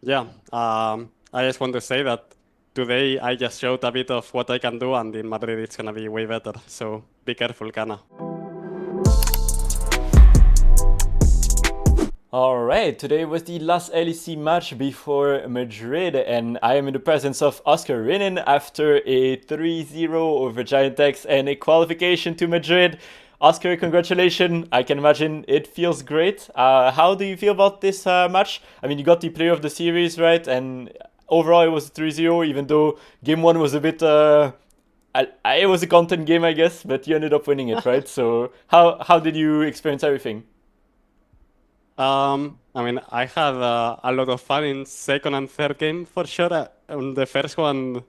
yeah, I just want to say that today I just showed a bit of what I can do, and in Madrid it's gonna be way better. So be careful, Canna. Alright, today was the last LEC match before Madrid, and I am in the presence of Oscarinin after a 3-0 over GIANTX and a qualification to Madrid. Oscar, congratulations. I can imagine it feels great. How do you feel about this match? I mean, you got the player of the series, right? And overall, it was 3-0, even though game one was a bit. It was a content game, I guess, but you ended up winning it, right? So, how did you experience everything? I mean, I had a lot of fun in second and third game for sure. On the first one,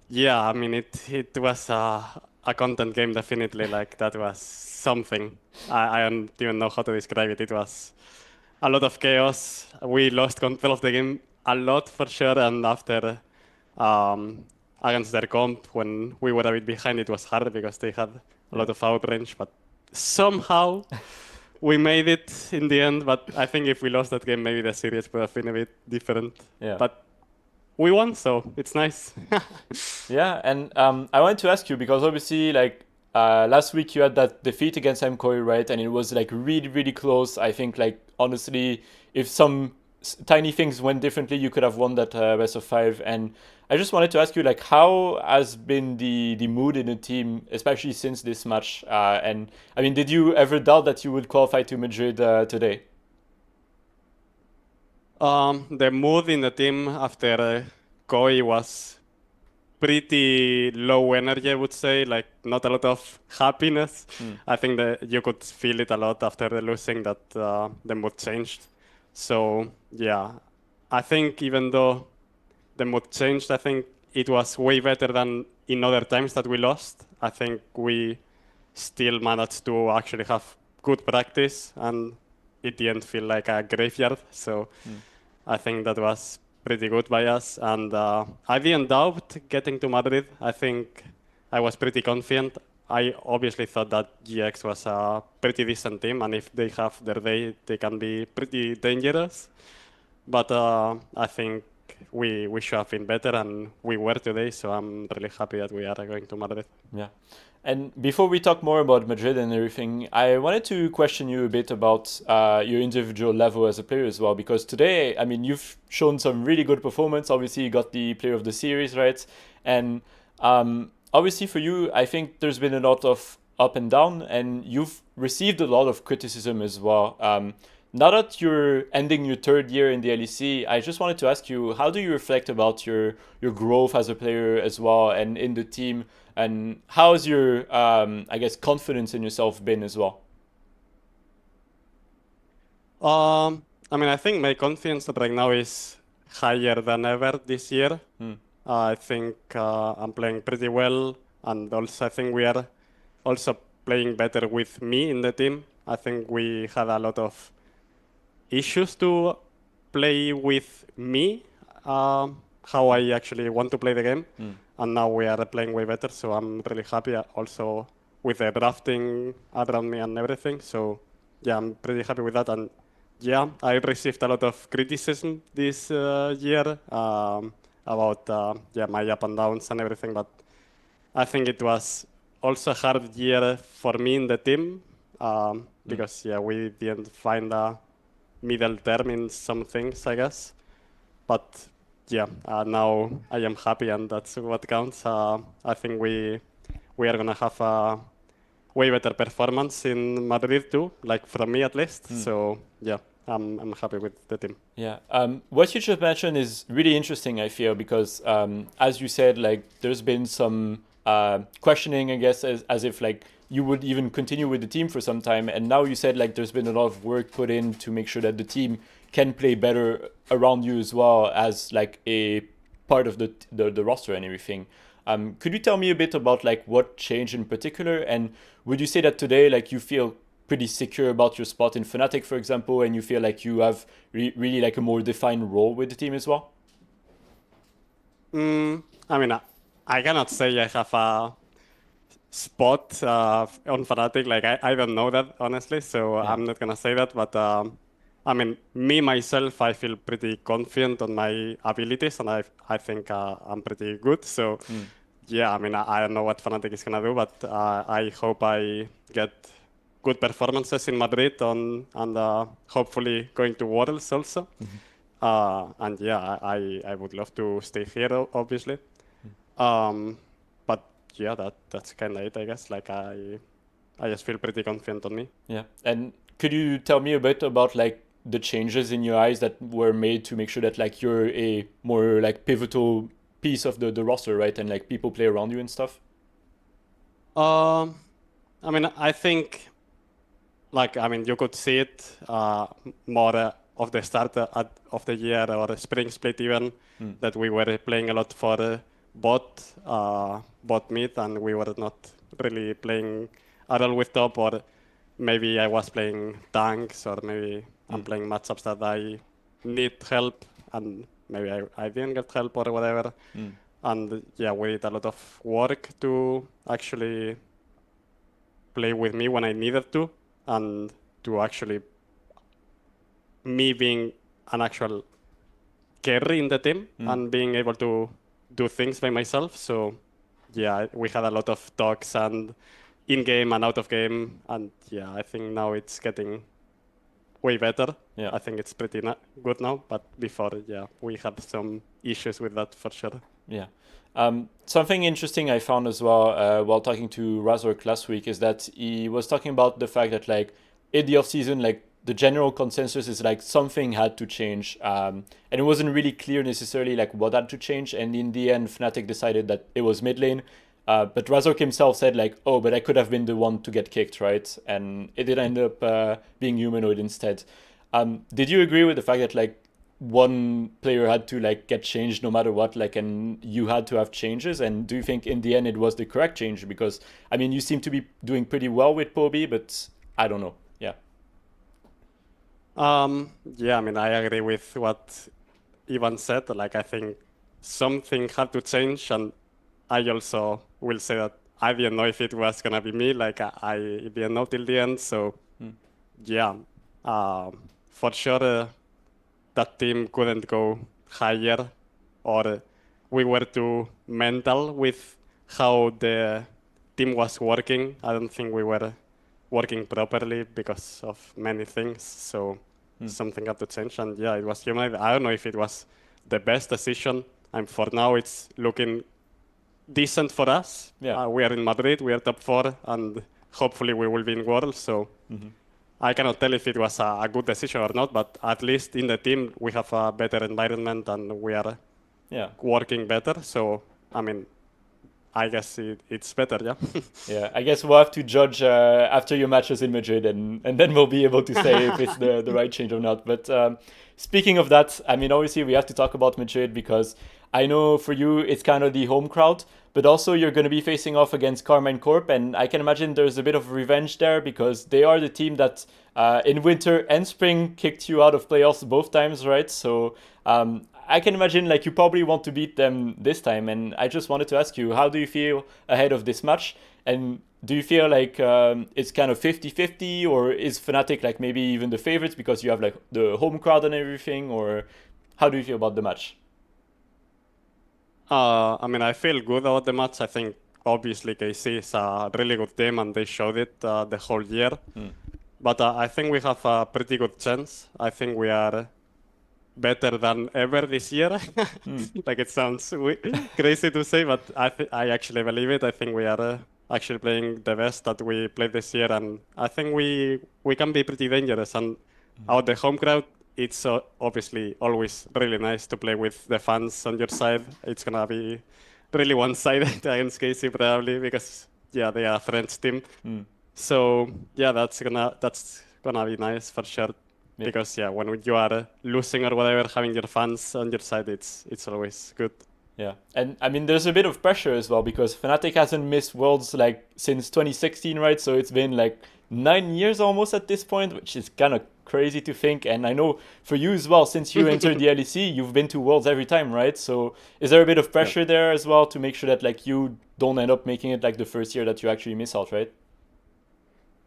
yeah, I mean, it was a content game definitely. Like that was something. I don't even know how to describe it. It was a lot of chaos. We lost control of the game a lot for sure, and after um, against their comp, when we were a bit behind, it was hard because they had a lot of outrange, but somehow we made it in the end. But I think if we lost that game, maybe the series would have been a bit different. Yeah. But we won, so it's nice. Yeah, and I wanted to ask you because obviously, like last week, you had that defeat against MCoy, right? And it was like really, really close. I think, like honestly, if some tiny things went differently, you could have won that best of five. And I just wanted to ask you, like, how has been the mood in the team, especially since this match? And I mean, did you ever doubt that you would qualify to Madrid today? The mood in the team after Koi was pretty low energy, I would say, like not a lot of happiness. I think that you could feel it a lot after the losing that the mood changed. So yeah, I think even though the mood changed, I think it was way better than in other times that we lost. I think we still managed to actually have good practice and it didn't feel like a graveyard. So I think that was pretty good by us. And I didn't doubt getting to Madrid. I think I was pretty confident. I obviously thought that GX was a pretty decent team, and if they have their day, they can be pretty dangerous. But I think we should have been better, and we were today. So I'm really happy that we are going to Madrid. Yeah. And before we talk more about Madrid and everything, I wanted to question you a bit about your individual level as a player as well. Because today, I mean, you've shown some really good performance. Obviously, you got the player of the series, right? And obviously, for you, I think there's been a lot of up and down, and you've received a lot of criticism as well. Now that you're ending your third year in the LEC, I just wanted to ask you, how do you reflect about your growth as a player as well and in the team? And how's your, I guess, confidence in yourself been as well? I mean, I think my confidence right now is higher than ever this year. I think I'm playing pretty well, and also I think we are also playing better with me in the team. I think we had a lot of issues to play with me, how I actually want to play the game, and now we are playing way better. So I'm really happy also with the drafting around me and everything. So yeah, I'm pretty happy with that. And yeah, I received a lot of criticism this year about yeah, my up and downs and everything, but I think it was also a hard year for me in the team because yeah, we didn't find a middle term in some things, I guess. But yeah, now I am happy, and that's what counts. I think we are gonna have a way better performance in Madrid too, like from me at least. So yeah, I'm happy with the team. Yeah. What you just mentioned is really interesting, I feel, because as you said, like there's been some questioning, I guess, as if like you would even continue with the team for some time. And now you said like there's been a lot of work put in to make sure that the team can play better around you as well as like a part of the roster and everything. Could you tell me a bit about like what changed in particular? And would you say that today like you feel pretty secure about your spot in Fnatic, for example, and you feel like you have really like a more defined role with the team as well? I mean, I cannot say I have a spot on Fnatic. Like I don't know that honestly, so Yeah. I'm not gonna say that. But I mean, me myself, I feel pretty confident on my abilities, and I think I'm pretty good. So, yeah, I mean, I don't know what Fnatic is gonna do, but I hope I get good performances in Madrid and hopefully going to Worlds also. And yeah, I would love to stay here, obviously. But yeah, that's kind of it, I guess. Like I just feel pretty confident on me. Yeah. And could you tell me a bit about like the changes in your eyes that were made to make sure that like you're a more like pivotal piece of the roster, right? And like people play around you and stuff? I mean, I think, like, I mean, you could see it more of the start of the year or the spring split even, that we were playing a lot for bot mid, and we were not really playing at all with top, or maybe I was playing tanks, or maybe I'm playing matchups that I need help, and maybe I didn't get help or whatever. And yeah, we did a lot of work to actually play with me when I needed to, and to actually me being an actual carry in the team and being able to do things by myself. So yeah, we had a lot of talks and in game and out of game, and yeah, I think now it's getting way better. Yeah. I think it's pretty good now, but before, yeah, we had some issues with that for sure. Yeah. Something interesting I found as well while talking to Razork last week is that he was talking about the fact that like in the offseason, like the general consensus is like something had to change, and it wasn't really clear necessarily like what had to change. And in the end, Fnatic decided that it was mid lane. But Razork himself said like, oh, but I could have been the one to get kicked, right? And it did end up being humanoid instead. Did you agree with the fact that like one player had to like get changed no matter what, like, and you had to have changes? And do you think in the end it was the correct change? Because I mean, you seem to be doing pretty well with Poby, but I don't know. Yeah. Yeah, I mean, I agree with what Ivan said. Like, I think something had to change, and I also will say that I didn't know if it was gonna be me. Like, I didn't know till the end. So, yeah, for sure, that team couldn't go higher, or we were too mental with how the team was working. I don't think we were working properly because of many things. So something had to change, and yeah, it was human. I don't know if it was the best decision. And for now, it's looking decent for us. Yeah. We are in Madrid. We are top 4, and hopefully we will be in Worlds. So I cannot tell if it was a good decision or not, but at least in the team we have a better environment and we are working better. So I mean, I guess it's better, yeah. Yeah, I guess we'll have to judge after your matches in Madrid, and then we'll be able to say if it's the right change or not. But speaking of that, I mean, obviously we have to talk about Madrid because I know for you it's kind of the home crowd, but also you're going to be facing off against Karmine Corp, and I can imagine there's a bit of revenge there because they are the team that in winter and spring kicked you out of playoffs both times, right? So I can imagine like you probably want to beat them this time, and I just wanted to ask you, how do you feel ahead of this match? And do you feel like it's kind of 50-50, or is Fnatic like maybe even the favorites because you have like the home crowd and everything, or how do you feel about the match? I mean, I feel good about the match. I think obviously KC is a really good team and they showed it the whole year. But I think we have a pretty good chance. I think we are better than ever this year. Like it sounds crazy to say, but I actually believe it. I think we are actually playing the best that we played this year, and I think we can be pretty dangerous. And out the home crowd, it's obviously always really nice to play with the fans on your side. It's gonna be really one-sided against KC probably because yeah, they are a French team. So yeah, that's gonna be nice for sure. Yeah. Because yeah, when you are losing or whatever, having your fans on your side, it's always good. Yeah, and I mean, there's a bit of pressure as well because Fnatic hasn't missed Worlds like since 2016, right? So it's been like 9 years almost at this point, which is kind of crazy to think. And I know for you as well, since you entered the LEC, you've been to Worlds every time, right? So is there a bit of pressure there as well to make sure that like you don't end up making it like the first year that you actually miss out, right?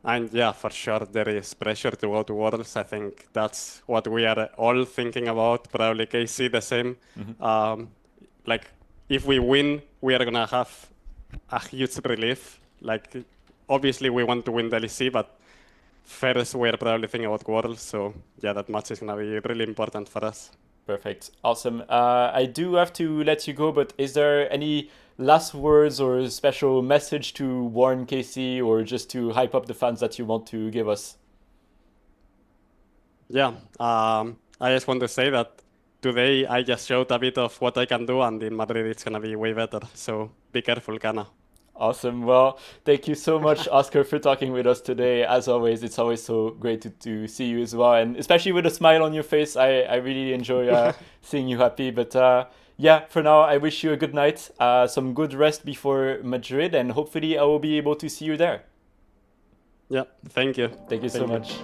And yeah, for sure, there is pressure to go to Worlds. I think that's what we are all thinking about. Probably KC the same. Like, if we win, we are gonna have a huge relief. Like, obviously, we want to win the LEC, but first we're probably thinking about Worlds. So yeah, that match is gonna be really important for us. Perfect. Awesome. I do have to let you go, but is there any last words or a special message to warn KC or just to hype up the fans that you want to give us? Yeah, I just want to say that today I just showed a bit of what I can do, and in Madrid it's gonna be way better. So be careful, Canna. Awesome. Well, thank you so much, Oscar, for talking with us today. As always, it's always so great to see you as well. And especially with a smile on your face, I really enjoy seeing you happy. But yeah, for now, I wish you a good night, some good rest before Madrid, and hopefully I will be able to see you there. Yeah, thank you. Thank you so much.